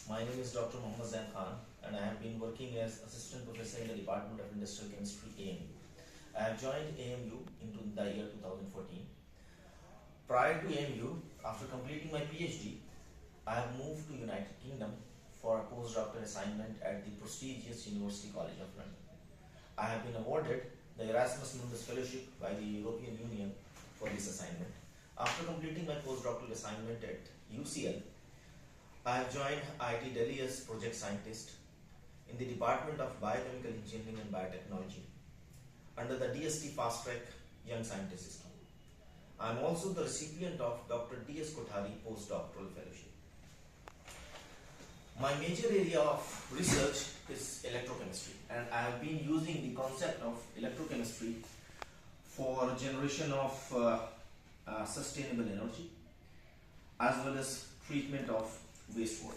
My name is Dr. Mohammad Zain Khan and I have been working as Assistant Professor in the Department of Industrial Chemistry, AMU. I have joined AMU in the year 2014. Prior to AMU, after completing my PhD, I have moved to United Kingdom for a postdoctoral assignment at the prestigious University College of London. I have been awarded the Erasmus Mundus Fellowship by the European Union for this assignment. After completing my postdoctoral assignment at UCL, I have joined IIT Delhi as project scientist in the Department of Biochemical Engineering and Biotechnology under the DST Fast Track Young Scientist System. I am also the recipient of Dr. D.S. Kothari Postdoctoral Fellowship. My major area of research is electrochemistry, and I have been using the concept of electrochemistry for generation of sustainable energy as well as treatment of wastewater.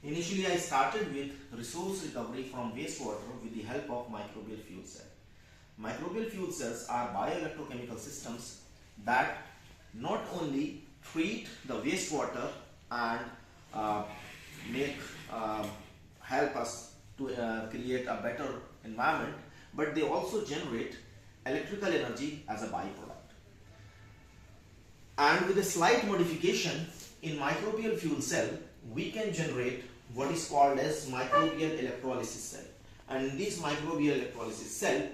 Initially, I started with resource recovery from wastewater with the help of microbial fuel cell. Microbial fuel cells are bioelectrochemical systems that not only treat the wastewater and help us to create a better environment, but they also generate electrical energy as a byproduct. And with a slight modification in microbial fuel cell, we can generate what is called as microbial electrolysis cell. And in this microbial electrolysis cell,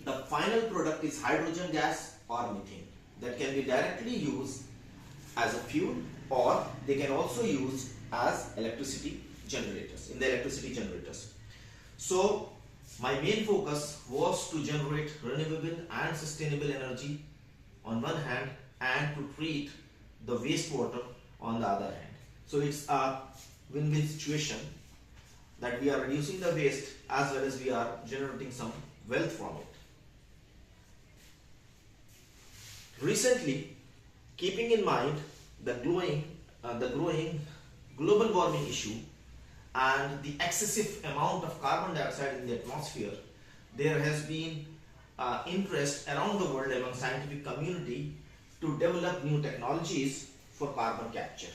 the final product is hydrogen gas or methane that can be directly used as a fuel, or they can also use as electricity generators in the electricity generators. So my main focus was to generate renewable and sustainable energy on one hand and to treat the wastewater on the other hand. So it's a win-win situation that we are reducing the waste as well as we are generating some wealth from it. Recently, keeping in mind the growing global warming issue and the excessive amount of carbon dioxide in the atmosphere, there has been interest around the world among scientific community to develop new technologies for carbon capture.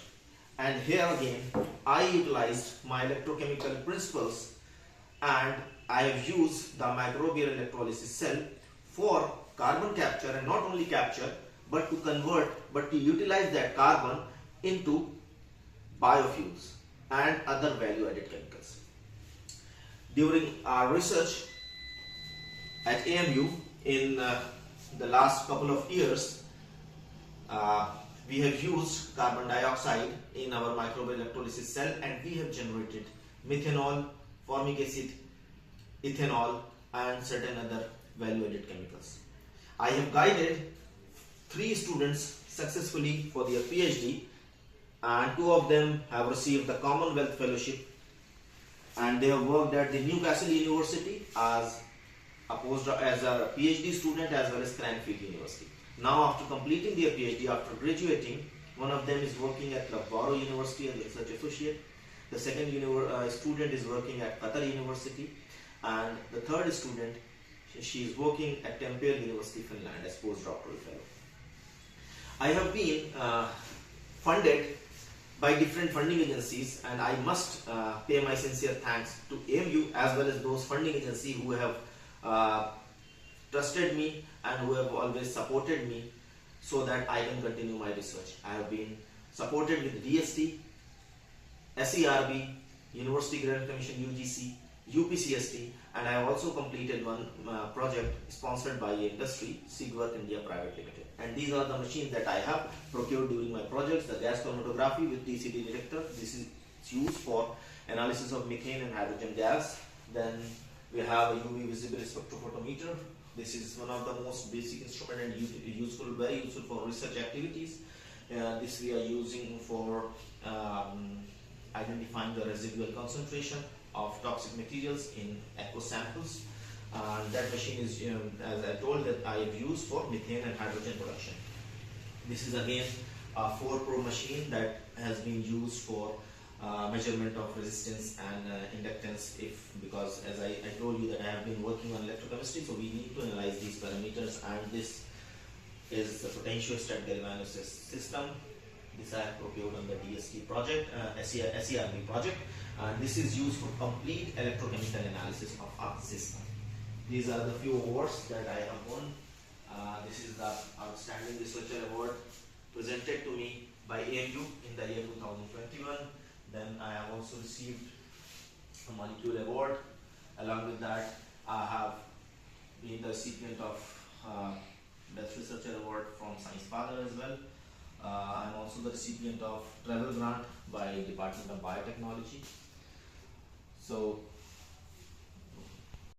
And here again, I utilized my electrochemical principles and I have used the microbial electrolysis cell for carbon capture, and not only capture but to utilize that carbon into biofuels and other value added chemicals. During our research at AMU in the last couple of years, we have used carbon dioxide in our microbial electrolysis cell and we have generated methanol, formic acid, ethanol and certain other value added chemicals. I have guided 3 students successfully for their PhD, and 2 of them have received the Commonwealth Fellowship, and they have worked at the Newcastle University as a PhD student as well as Cranfield University. Now after completing their PhD, after graduating, one of them is working at Loughborough University as a research associate, the second student is working at Qatar University, and the third student, she is working at Tampere University, Finland as postdoctoral fellow. I have been funded by different funding agencies, and I must pay my sincere thanks to AMU as well as those funding agencies who have trusted me and who have always supported me so that I can continue my research. I have been supported with DST, SERB, University Grant Commission UGC, UPCST, and I have also completed one project sponsored by industry, Sigworth India Private Limited. And these are the machines that I have procured during my projects: the gas chromatography with TCD detector. This is used for analysis of methane and hydrogen gas. Then we have a UV visible spectrophotometer. This is one of the most basic instrument and very useful for research activities. This we are using for identifying the residual concentration of toxic materials in aqueous samples. That machine is, as I told, that I have used for methane and hydrogen production. This is again a 4-probe machine that has been used for measurement of resistance and inductance, because as I told you that I have been working on electrochemistry, so we need to analyze these parameters, and this is the potentiostat galvanosus system. This I have procured on the DST project, SERB project, and this is used for complete electrochemical analysis of our system. These are the few awards that I have won. This is the Outstanding Researcher Award presented to me by AMU in the year 2021. Then I have also received a Molecule Award. Along with that, I have been the recipient of Best Researcher Award from Science Father as well. I'm also the recipient of Travel Grant by Department of Biotechnology. So